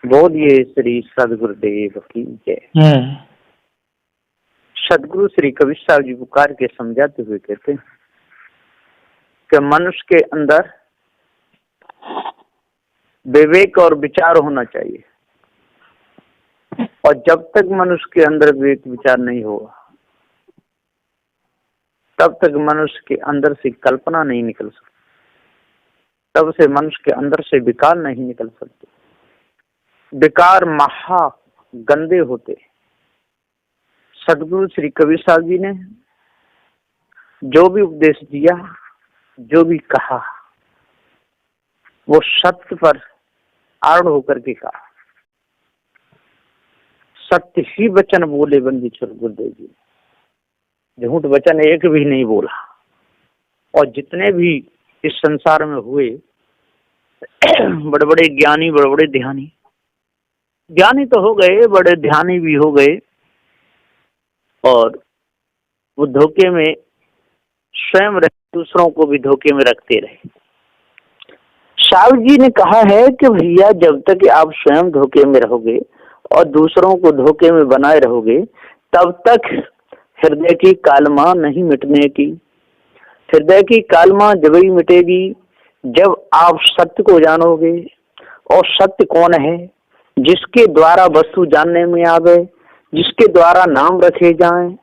बोलिए श्री सदगुरुदेव की जय। सदगुरु श्री कबीर साहब जी पुकार के समझाते हुए कहते हैं कि मनुष्य के अंदर विवेक और विचार होना चाहिए, और जब तक मनुष्य के अंदर विवेक विचार नहीं होगा तब तक मनुष्य के अंदर से कल्पना नहीं निकल सकती, तब से मनुष्य के अंदर से विकार नहीं निकल सकते। विकार महा गंदे होते। सदगुरु श्री कबीर साहब जी ने जो भी उपदेश दिया, जो भी कहा, वो सत्य पर आरूढ़ होकर के कहा। सत्य ही वचन बोले बंदीश्वर गुरुदेव जी, झूठ वचन एक भी नहीं बोला। और जितने भी इस संसार में हुए बड़े बड़े ज्ञानी, बड़े बड़े ध्यानी, ज्ञानी तो हो गए, बड़े ध्यानी भी हो गए, और वो धोखे में स्वयं रहे, दूसरों को भी धोखे में रखते रहे। साहब जी ने कहा है कि भैया जब तक आप स्वयं धोखे में रहोगे और दूसरों को धोखे में बनाए रहोगे, तब तक हृदय की कालमा नहीं मिटने की। हृदय की कालमा जब ही मिटेगी जब आप सत्य को जानोगे। और सत्य कौन है? जिसके द्वारा वस्तु जानने में आवे, जिसके द्वारा नाम रखे जाएं,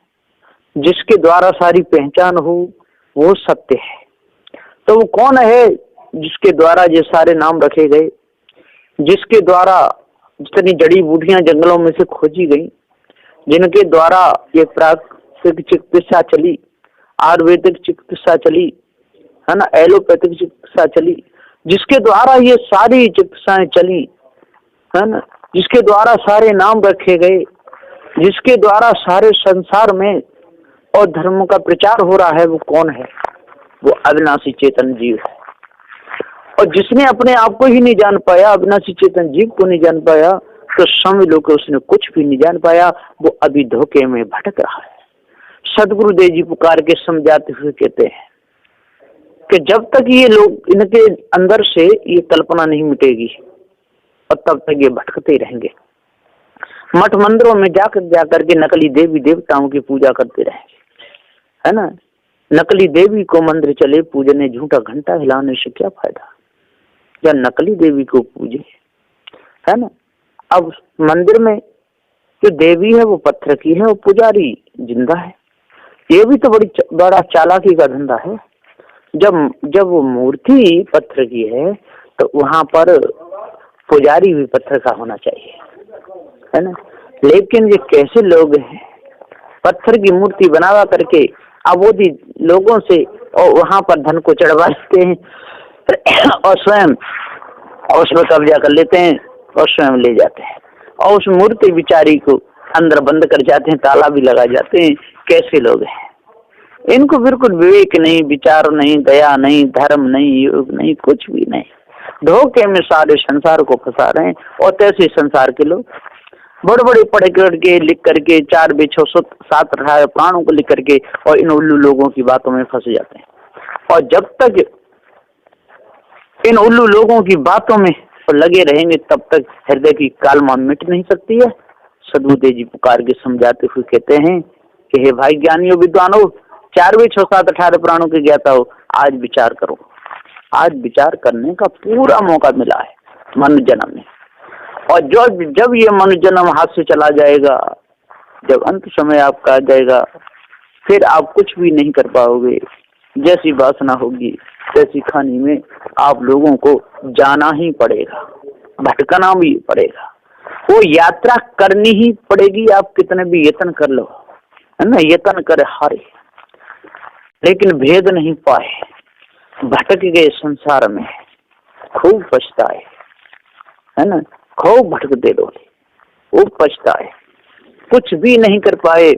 जिसके द्वारा सारी पहचान हो, वो सत्य है। तो वो कौन है जिसके द्वारा ये सारे नाम रखे गए, जिसके द्वारा जितनी जड़ी बूटियां जंगलों में से खोजी गई, जिनके द्वारा ये प्राकृतिक चिकित्सा चली, आयुर्वेदिक चिकित्सा चली, है ना, एलोपैथिक चिकित्सा चली, जिसके द्वारा ये सारी चिकित्साएं चली, है ना, जिसके द्वारा सारे नाम रखे गए, जिसके द्वारा सारे संसार में और धर्म का प्रचार हो रहा है, वो कौन है? वो अविनाशी चेतन जीव है। और जिसने अपने आप को ही नहीं जान पाया, अविनाशी चेतन जीव को नहीं जान पाया, तो समझ लो कि उसने कुछ भी नहीं जान पाया, वो अभी धोखे में भटक रहा है। सदगुरुदेव जी पुकार के समझाते हुए कहते हैं कि जब तक ये लोग, इनके अंदर से ये कल्पना नहीं मिटेगी और तब तक ये भटकते रहेंगे। मठ मंदिरों में जाकर के नकली देवी देवताओं की पूजा करते रहेंगे, है ना। नकली देवी को मंदिर चले पूजने, झूठा घंटा हिलाने से क्या फायदा? या नकली देवी को पूजे, है ना। अब मंदिर में जो देवी है वो पत्थर की है और पुजारी जिंदा है। ये भी तो बड़ा चालाकी का धंधा है। जब वो मूर्ति पत्थर की है तो वहां पर पुजारी भी पत्थर का होना चाहिए, है ना। लेकिन ये कैसे लोग हैं, पत्थर की मूर्ति बनावा करके अबोधी लोगों से और वहां पर धन को चढ़वा लेते हैं और स्वयं उसमें कब्जा कर लेते हैं और स्वयं ले जाते हैं, और उस मूर्ति बिचारी को अंदर बंद कर जाते हैं, ताला भी लगा जाते हैं। कैसे लोग हैं? इनको बिल्कुल विवेक नहीं, विचार नहीं, दया नहीं, धर्म नहीं, योग नहीं, कुछ भी नहीं। धोखे में सारे संसार को फंसा रहे हैं। और तैसे संसार के लोग बड़े बड़े पढ़ करके, लिख करके, 4 6 7 18 प्राणों को लिख करके और इन उल्लू लोगों की बातों में फंस जाते हैं। और जब तक इन उल्लू लोगों की बातों में लगे रहेंगे तब तक हृदय की कालमा मिट नहीं सकती है। सदगुरुदेव जी पुकार के समझाते हुए कहते हैं कि हे भाई ज्ञानियों, विद्वानों, 4 6 7 18 प्राणों के ज्ञाता हो, आज विचार करो। आज विचार करने का पूरा मौका मिला है मनुष्य जन्म में। और जब ये मनुष्य जन्म हाथ से चला जाएगा, जब अंत समय आपका आ जाएगा, फिर आप कुछ भी नहीं कर पाओगे। जैसी वासना होगी तैसी खानी में आप लोगों को जाना ही पड़ेगा, भटकना भी पड़ेगा। वो यात्रा करनी ही पड़ेगी, आप कितने भी यत्न कर लो, है ना। यत्न करे हारे, लेकिन भेद नहीं पाए, भटक गए संसार में, खूब पछताए, है ना। खूब भटकते रहे, खूब पछताए, कुछ भी नहीं कर पाए।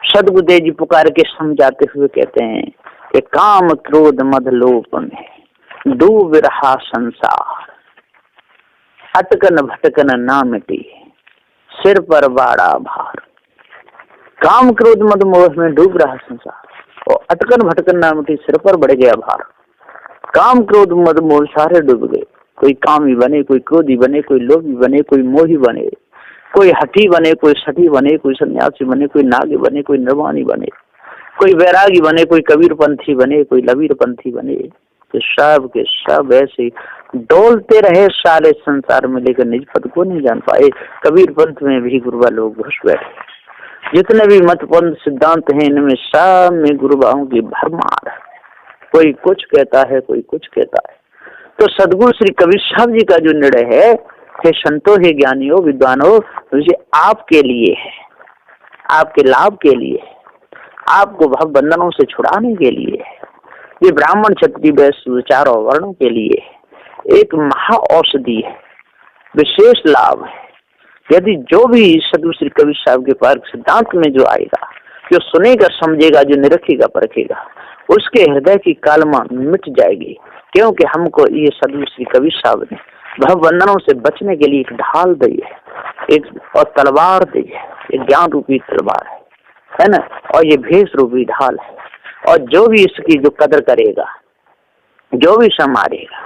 सदगुरुदेव जी पुकार के समझाते हुए कहते हैं कि काम क्रोध मद लोभ में डूब रहा संसार, अटकन भटकन ना मिटी, सिर पर बाड़ा भार। काम क्रोध मद मोह में डूब रहा संसार और अटकन भटकन ना मिटी, सिर पर बढ़ गया भार। काम क्रोध मद मोह सारे डूब गए, कोई कामी बने, कोई क्रोधी बने, कोई लोभी बने, कोई मोही बने, कोई हठी बने, कोई सठी बने, कोई सन्यासी बने, कोई नागी बने, कोई निर्वाणी बने, कोई वैरागी बने, कोई कबीर पंथी बने, कोई लबीर पंथी बने, तो सब के सब ऐसे डोलते रहे सारे संसार में, लेकिन निज पद को नहीं जान पाए। कबीर पंथ में भी गुरुबा लोग घुस बैठे। जितने भी मत पंथ सिद्धांत हैं, इनमें सब में गुरुबाओं की भरमार है। कोई कुछ कहता है, कोई कुछ कहता है। तो सदगुरु श्री कबीर साहब जी का जो निर्णय है, हे संतो, हे ज्ञानियों, विद्वानों, ये आपके लिए है, आपके लाभ के लिए है, आपको भव बंधनों से छुड़ाने के लिए है। ये ब्राह्मण क्षत्रिय वैश्य चारों वर्णों के लिए एक महा औषधि है, विशेष लाभ है। यदि जो भी सदगुरु श्री कबीर साहब के पार सिद्धांत में जो आएगा, जो सुनेगा, समझेगा, जो निरखेगा, परखेगा, उसके हृदय की कालमा मिट जाएगी। क्योंकि हमको ये सदगुरु श्री कबीर साहब ने भव बंधनों से बचने के लिए एक ढाल दी है, एक और तलवार दी है, एक ज्ञान रूपी तलवार है ना, और ये भेष रूपी ढाल है। और जो भी इसकी जो कदर करेगा, जो भी संभालेगा,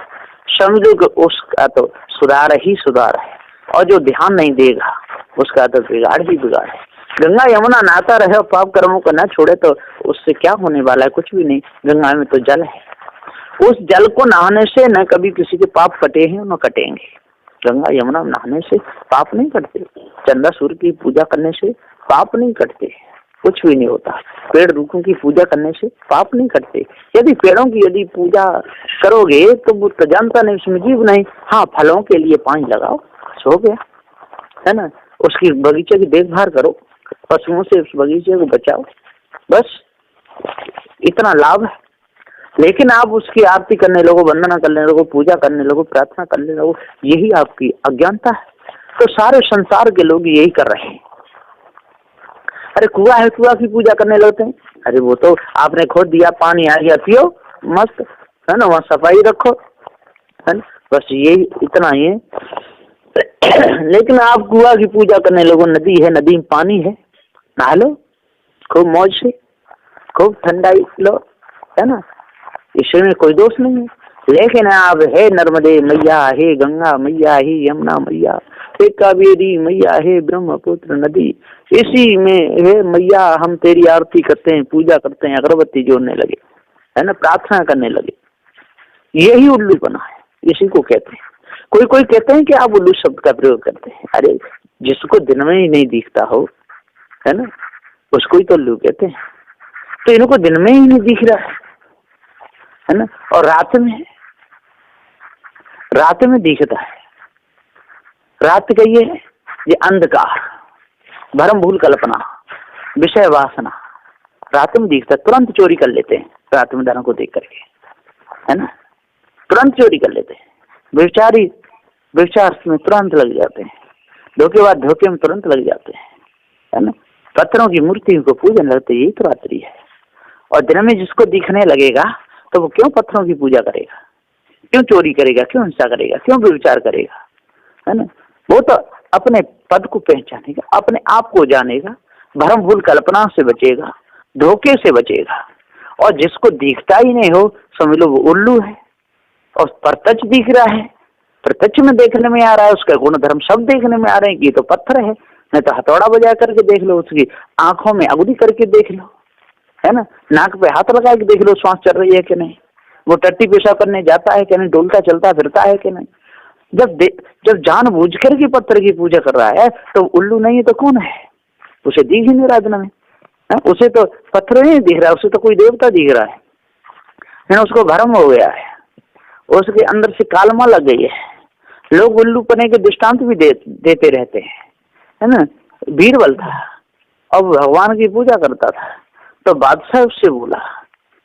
समझो कि उसका तो सुधार ही सुधार है, और जो ध्यान नहीं देगा उसका तो बिगाड़ ही बिगाड़ है। गंगा यमुना नहाता रहे और पाप कर्मों को न छोड़े तो उससे क्या होने वाला है? कुछ भी नहीं। गंगा में तो जल है, उस जल को नहाने से न कभी किसी के पाप कटे हैं न कटेंगे। गंगा यमुना नहाने से पाप नहीं कटते, चंदा सूर्य की पूजा करने से पाप नहीं कटते, कुछ भी नहीं होता। पेड़ रुखों की पूजा करने से पाप नहीं कटते। यदि पेड़ों की यदि पूजा करोगे तो वो तो जानता नहीं, उसमें जीव नहीं। हाँ, फलों के लिए पानी लगाओ, हो गया, है ना। उसकी बगीचे की देखभाल करो, पशुओं से उस बगीचे को बचाओ, बस इतना लाभ है। लेकिन आप उसकी आरती करने लगो, वंदना करने लगो, पूजा करने लगो, प्रार्थना करने लगो, यही आपकी अज्ञानता है। तो सारे संसार के लोग यही कर रहे हैं। अरे कुआं है, कुआं की पूजा करने लगते हैं। अरे वो तो आपने खोद दिया, पानी आ गया, पियो मस्त, है ना, वहाँ सफाई रखो, है ना, बस यही इतना ही है। लेकिन आप कुआं की पूजा करने लगो, नदी है, नदी में पानी है, नहा लो खूब मौज से, खूब ठंडाई लो, है ना, इसमें कोई दोष नहीं है। लेकिन आप हे नर्मदे मैया, हे गंगा मैया, हे यमुना मैया, हे कावेरी मैया, हे ब्रह्मपुत्र नदी, इसी में हे मैया हम तेरी आरती करते हैं, पूजा करते हैं, अगरबत्ती जोड़ने लगे, है ना, प्रार्थना करने लगे। यही उल्लूपना है, इसी को कहते हैं। कोई कहते हैं कि आप उल्लू शब्द का प्रयोग करते हैं। अरे जिसको दिन में ही नहीं दिखता हो, है ना, उसको ही तो उल्लू कहते हैं। तो इनको दिन में ही नहीं दिख रहा है ना, और रात में दिखता है। रात का ये अंधकार, भरम भूल कल्पना, विषय वासना रात में दिखता है। तुरंत चोरी कर लेते हैं रात में दानों को देख करके, है ना, तुरंत चोरी कर लेते हैं। व्यभिचार में तुरंत लग जाते हैं, धोखेबाज धोखे में तुरंत लग जाते हैं, है ना, पत्थरों की मूर्तियों को पूजन लगते, यही तो रात्रि है। और दिन में जिसको दिखने लगेगा तो वो क्यों पत्थरों की पूजा करेगा, क्यों चोरी करेगा, क्यों हिंसा करेगा, क्यों व्यभिचार करेगा, है ना। वो तो अपने पद को पहचानेगा, अपने आप को जानेगा, भ्रम भूल कल्पना से बचेगा, धोखे से बचेगा। और जिसको दिखता ही नहीं हो, समझ लो वो उल्लू है। और प्रत्यक्ष दिख रहा है, प्रत्यक्ष में देखने में आ रहा है, उसका गुण धर्म सब देखने में आ रहे हैं कि तो पत्थर है, नहीं तो हथौड़ा बजा करके देख लो, उसकी आंखों में अगुदी करके देख लो, है ना, नाक पे हाथ लगा के देख लो श्वास चल रही है कि नहीं, वो टट्टी पेशाब करने जाता है कि नहीं, डोलता चलता फिरता है कि नहीं। जब जानबूझ कर के पत्थर की पूजा कर रहा है तो उल्लू नहीं है तो कौन है? उसे दिख ही नहीं रहा दिन में, उसे तो पत्थर नहीं दिख रहा, उसे तो कोई देवता दिख रहा है, उसको भ्रम हो गया है, उसके अंदर से कालमा लग गई है। लोग उल्लू पने के दृष्टांत भी देते रहते हैं, है ना। बीरबल था और भगवान की पूजा करता था, तो बादशाह उससे बोला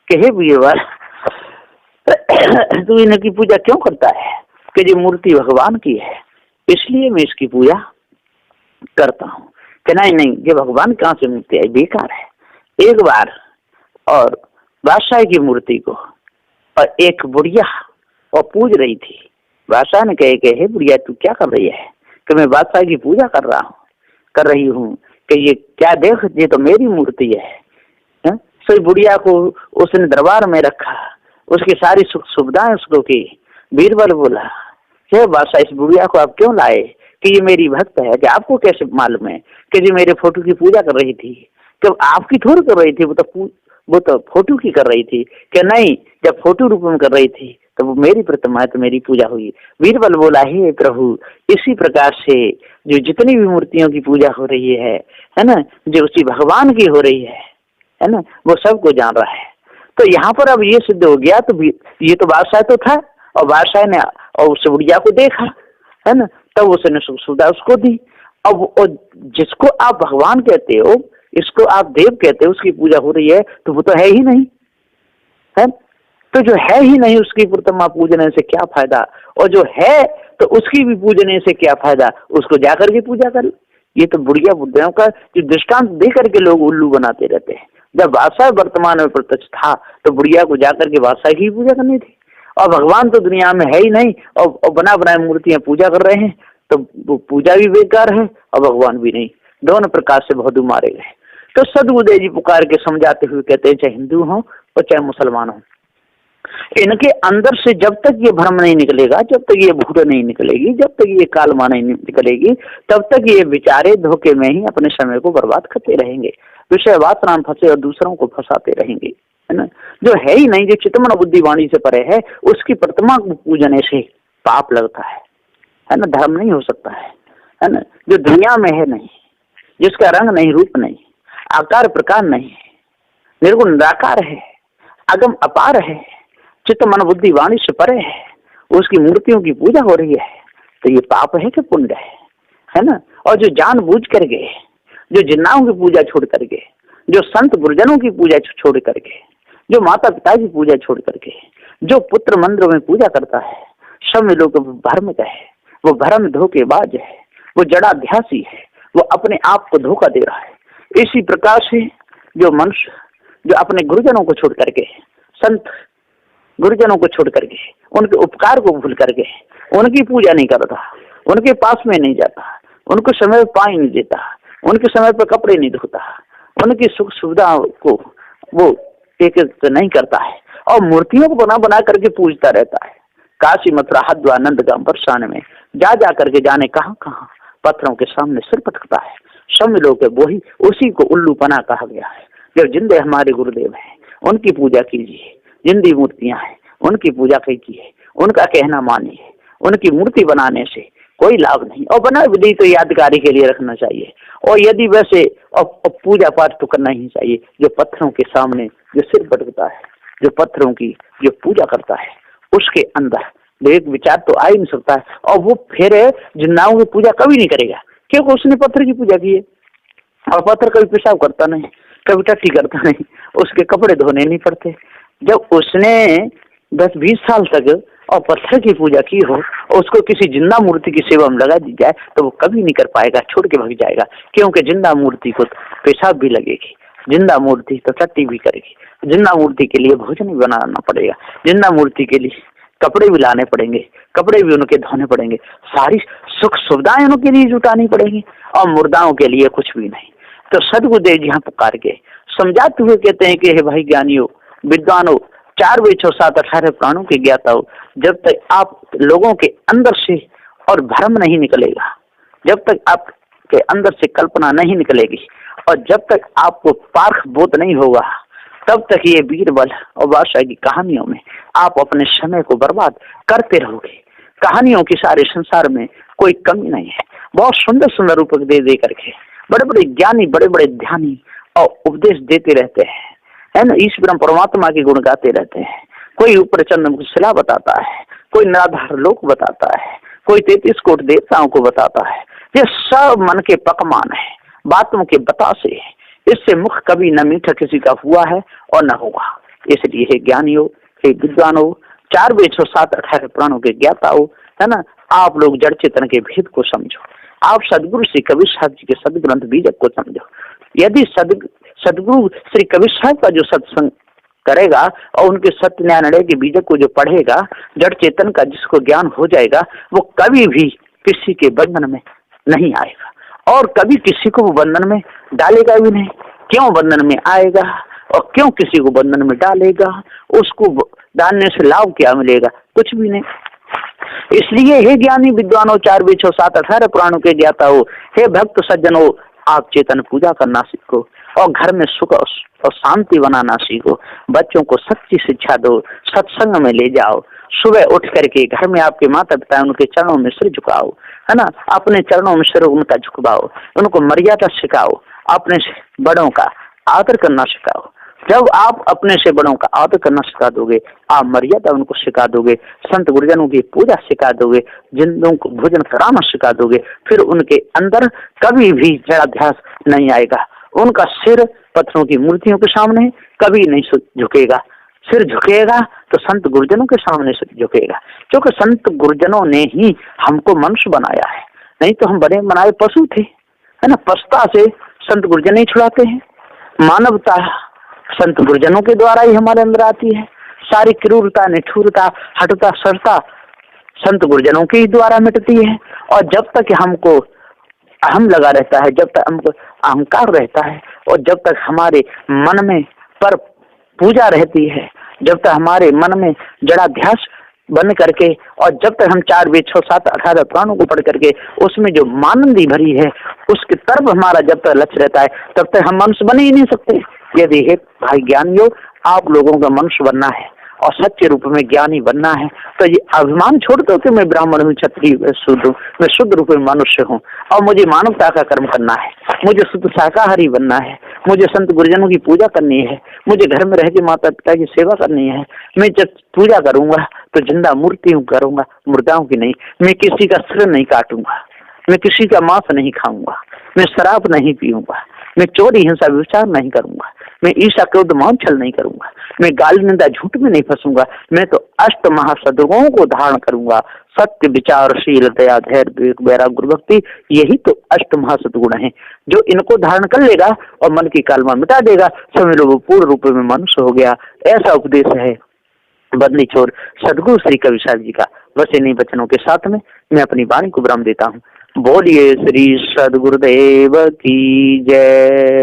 कि हे बीरबल, तू इनकी पूजा क्यों करता है? कि ये मूर्ति भगवान की है, इसलिए मैं इसकी पूजा करता हूँ। कि नहीं, ये भगवान कहाँ से मूर्ति है, बेकार है। एक बार और बादशाह की मूर्ति को और एक बुढ़िया और पूज रही थी। बादशाह ने कहे कि हे बुढ़िया, तू क्या कर रही है? कि मैं बादशाह की पूजा कर रही हूँ। कि ये क्या देख, ये तो मेरी मूर्ति है। सो बुढ़िया को उसने दरबार में रखा, उसकी सारी सुख सुविधाएं उसको की। बीरबल बोला हे बादशाह, इस बुढ़िया को आप क्यों लाए कि ये मेरी भक्त है? कि आपको कैसे मालूम है कि ये मेरे फोटो की पूजा कर रही थी? कि आपकी थोड़ी कर रही थी, वो तो फोटो की कर रही थी। कि नहीं, जब फोटो रूप में कर रही थी तो वो मेरी प्रतिमा है, तो मेरी पूजा हुई। बीरबल बोला, हे प्रभु, इसी प्रकार से जो जितनी भी मूर्तियों की पूजा हो रही है ना, जो उसी भगवान की हो रही है ना, वो सबको जान रहा है। तो यहाँ पर अब ये सिद्ध हो गया, तो ये तो बादशाह तो था, और बादशाह ने और उस बुढ़िया को देखा, है ना, तब उसने सुख सुविधा उसको दी। अब जिसको आप भगवान कहते हो, इसको आप देव कहते हो, उसकी पूजा हो रही है, तो वो तो है ही नहीं, है। तो जो है ही नहीं उसकी प्रतिमा पूजने से क्या फायदा, और जो है तो उसकी भी पूजने से क्या फायदा, उसको जाकर के पूजा कर। ये तो बुढ़िया बुढ़ियों का जो दृष्टांत दे करके लोग उल्लू बनाते रहते हैं। जब बादशाह वर्तमान में प्रत्यक्ष था तो बुढ़िया को जाकर के बादशाह की पूजा करनी थी, और भगवान तो दुनिया में है ही नहीं, और बना बनाए मूर्तियां पूजा कर रहे हैं, तो वो पूजा भी बेकार है और भगवान भी नहीं, दोनों प्रकार से बहुत मारे गए। तो सदगुरुदेव जी पुकार के समझाते हुए कहते हैं, चाहे हिंदू हो और चाहे मुसलमान हो, इनके अंदर से जब तक ये भ्रम नहीं निकलेगा, जब तक ये भूल नहीं निकलेगी, जब तक ये कालमा नहीं निकलेगी, तब तक ये बेचारे धोखे में ही अपने समय को बर्बाद करते रहेंगे, विषय वासना में फंसे और दूसरों को फंसाते रहेंगे, है ना। जो है ही नहीं, जो चित्तमन बुद्धि वाणी से परे है, उसकी प्रतिमा को पूजने से पाप लगता है ना, धर्म नहीं हो सकता है ना। जो दुनिया में है नहीं, जिसका रंग नहीं, रूप नहीं, आकार प्रकार नहीं, निर्गुण निराकार है, अगम अपार है, चित्त मन बुद्धि वाणी से परे है, उसकी मूर्तियों की पूजा हो रही है, तो ये पाप है कि पुण्य है ना। और जो जानबूझ करके, जो जिन्नाओं की पूजा छोड़ करके, जो संत गुरुजनों की पूजा छोड़ करके, जो माता पिता की पूजा छोड़ करके, जो पुत्र मंदिरों में पूजा करता है, सब में लोग भ्रमित है, वो भ्रम धोखेबाज है, वो जड़ाध्यासी है, वो अपने आप को धोखा दे रहा है। इसी प्रकार से जो मनुष्य जो अपने गुरुजनों को छोड़ करके, संत गुरुजनों को छोड़ करके, उनके उपकार को भूल करके उनकी पूजा नहीं करता, उनके पास में नहीं जाता, उनको समय पर पानी नहीं देता, उनके समय पर कपड़े नहीं धोता, उनकी सुख सुविधा को वो एक नहीं करता है, और मूर्तियों को बना बना करके पूजता रहता है। काशी मथुरा हरिद्वार नंदगांव बरसाने में जा जा करके जाने कहाँ कहाँ पत्थरों के सामने सिर पटकता है। सब लोग वही उसी को उल्लू पना कहा गया है। जब जिंदे हमारे गुरुदेव हैं, उनकी पूजा कीजिए, जिंदी मूर्तियां हैं उनकी पूजा कीजिए, उनका कहना मानिए। उनकी मूर्ति बनाने से कोई लाभ नहीं, और बना विधि तो यादगारी के लिए रखना चाहिए, और यदि वैसे और पूजा पाठ तो करना ही चाहिए। जो पत्थरों के सामने जो सिर पटकता है, जो पत्थरों की जो पूजा करता है, उसके अंदर एक विचार तो आ ही नहीं सकता है, और वो फिर जिन्नाओं की पूजा कभी नहीं करेगा, क्योंकि उसने पत्थर की पूजा की है। और पत्थर कभी पेशाब करता नहीं, कभी टट्टी करता नहीं, उसके कपड़े धोने नहीं पड़ते। जब उसने 10-20 साल तक और पत्थर की पूजा की हो, उसको किसी जिंदा मूर्ति की सेवा में लगा दी जाए, तो वो कभी नहीं कर पाएगा, छोड़ के भाग जाएगा। क्योंकि जिंदा मूर्ति को पेशाब भी लगेगी, जिंदा मूर्ति तो टट्टी भी करेगी, जिंदा मूर्ति के लिए भोजन भी बनाना पड़ेगा, जिंदा मूर्ति के लिए कपड़े भी लाने पड़ेंगे, कपड़े भी उनके धोने पड़ेंगे, सारी सुख सुविधाएं उनके लिए जुटानी पड़ेगी, और मुर्दाओं के लिए कुछ भी नहीं। तो सदगुरुदेव जी यहाँ पुकार के समझाते हुए कहते हैं कि हे भाई ज्ञानियों, विद्वानों, 4 वेद 6 7 18 प्राणों के ज्ञाता हो, जब तक आप लोगों के अंदर से और भ्रम नहीं निकलेगा, जब तक आपके अंदर से कल्पना नहीं निकलेगी, और जब तक आपको पार्ख बोध नहीं होगा, तब तक ये बीरबल और बादशाह की कहानियों में आप अपने समय को बर्बाद करते रहोगे। कहानियों की सारे संसार में कोई कमी नहीं है। बहुत सुंदर सुंदर रूपक दे करके बड़े बड़े ज्ञानी, बड़े बड़े ध्यानी और उपदेश देते रहते हैं, है ना। ईश्वर परमात्मा के गुण गाते रहते हैं। कोई ऊपर चंद्र शिला बताता है, कोई निराधार लोक बताता है, कोई 33 कोट देवताओं को बताता है। ये सब मन के पकमान है, बातों के बतासे है। इससे मुख कभी न मीठा किसी का हुआ है और न होगा। इसलिए हे ज्ञानियों, हे विद्वानों, 4 वेद 6 7 18 प्राणों के ज्ञाता हो, है ना, आप लोग जड़ चेतन के भेद को समझो। आप सदगुरु श्री कबीर साहब जी के सदग्रंथ बीजक को समझो। यदि सदगुरु श्री कबीर साहब का जो सत्संग करेगा और उनके सत्य न्याय निर्णय के बीजक को जो पढ़ेगा, जड़ चेतन का जिसको ज्ञान हो जाएगा, वो कभी भी किसी के बंधन में नहीं आएगा, और कभी किसी को बंधन में डालेगा भी नहीं। क्यों बंधन में आएगा और क्यों किसी को बंधन में डालेगा? उसको डालने से लाभ क्या मिलेगा? कुछ भी नहीं। इसलिए हे ज्ञानी विद्वानों, 4 वेद 6 7 18 पुराणों के ज्ञाता हो, हे भक्त सज्जनों, आप चेतन पूजा करना सीखो और घर में सुख और शांति बनाना सीखो। बच्चों को सच्ची शिक्षा दो, सत्संग में ले जाओ। सुबह उठ करके घर में आपके माता पिता, उनके चरणों में सिर झुकाओ, है ना, अपने चरणों में सिर उनका झुकवाओ, उनको मर्यादा सिखाओ, अपने बड़ों का आदर करना सिखाओ। जब आप अपने से बड़ों का आदर करना सिखा दोगे, आप मर्यादा उनको सिखा दोगे, संत गुरुजनों की पूजा सिखा दोगे, जिन को भोजन कराना सिखा दोगे, फिर उनके अंदर कभी भी जड़ाध्यास नहीं आएगा। उनका सिर पत्थरों की मूर्तियों के सामने कभी नहीं झुकेगा। सिर झुकेगा तो संत गुरुजनों के सामने से झुकेगा, क्योंकि संत गुरुजनों ने ही हमको मनुष्य बनाया है। नहीं तो हम बने बनाए पशु थे, है ना। पशुता से संत गुरुजन ही छुड़ाते हैं। मानवता संत गुरुजनों के द्वारा ही हमारे अंदर आती है। सारी क्रूरता, निठुरता, हटता सरता संत गुरुजनों के ही द्वारा मिटती है। और जब तक हमको अहम लगा रहता है, जब तक हमको अहंकार रहता है, और जब तक हमारे मन में पर पूजा रहती है, जब तक हमारे मन में जड़ाध्यास बन करके, और जब तक हम 4 वेद 6 7 18 पुराणों को पढ़ करके उसमें जो मानंदी भरी है उसकी तरफ हमारा जब तक लक्ष्य रहता है, तब तक हम मनुष्य बन ही नहीं सकते। यदि हे भाई ज्ञानियों, आप लोगों का मनुष्य बनना है और सच्चे रूप में ज्ञानी बनना है, तो ये अभिमान छोड़ दो कि मैं ब्राह्मण हूँ, क्षत्रिय शुद्ध हूँ, मैं शुद्ध रूप में मनुष्य हूँ और मुझे मानवता का कर्म करना है, मुझे शुद्ध शाकाहारी बनना है, मुझे संत गुरुजनों की पूजा करनी है, मुझे घर में रह के माता पिता की सेवा करनी है। मैं जब पूजा करूंगा तो जिंदा मूर्तियों करूंगा, मुर्दाओं की नहीं। मैं किसी का सिर नहीं काटूंगा, मैं किसी का मांस नहीं खाऊंगा, मैं शराब नहीं पीऊंगा, मैं चोरी हिंसा विचार नहीं करूंगा, मैं ईर्ष्या क्रोध मान छल नहीं करूंगा, मैं गाली निंदा झूठ में नहीं फंसूंगा। मैं तो अष्ट महासद्गुणों को धारण करूंगा, सत्य विचारशील दया धैर्य विवेक वैराग्य गुरु भक्ति, यही तो अष्ट महासद्गुण हैं। जो इनको धारण कर लेगा और मन की कालमा मिटा देगा, समझ लो वो पूर्ण रूप में मनुष्य हो गया। ऐसा उपदेश है बदली छोर सदगुरु श्री कविसार जी का। बस इन्हीं वचनों के साथ में मैं अपनी वाणी को विराम देता हूँ। बोलिए श्री सदगुरुदेव की जय।